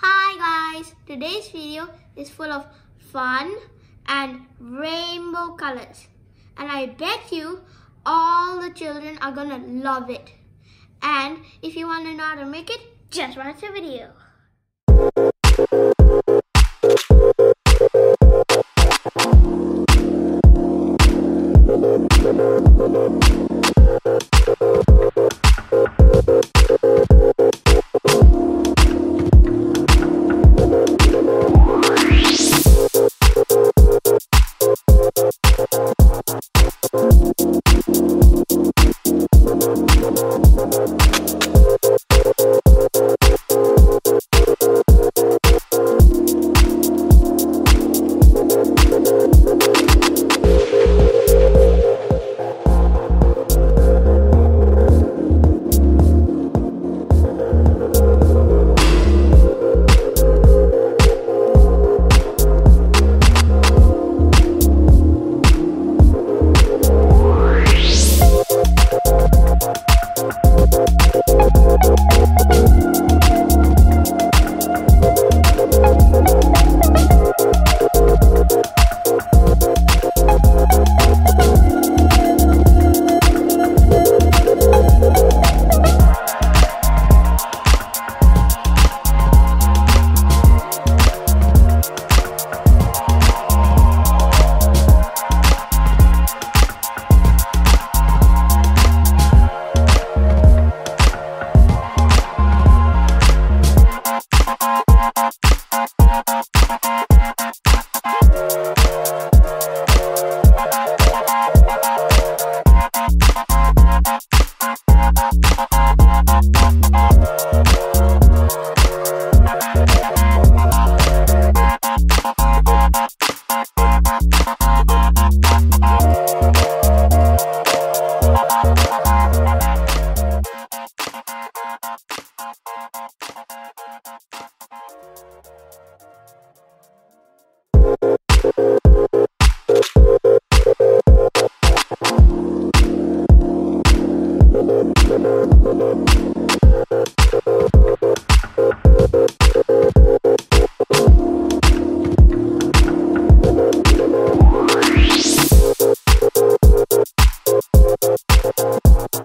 Hi guys, today's video is full of fun and rainbow colors, and I bet you all the children are gonna love it. And if you want to know how to make it, just watch the video.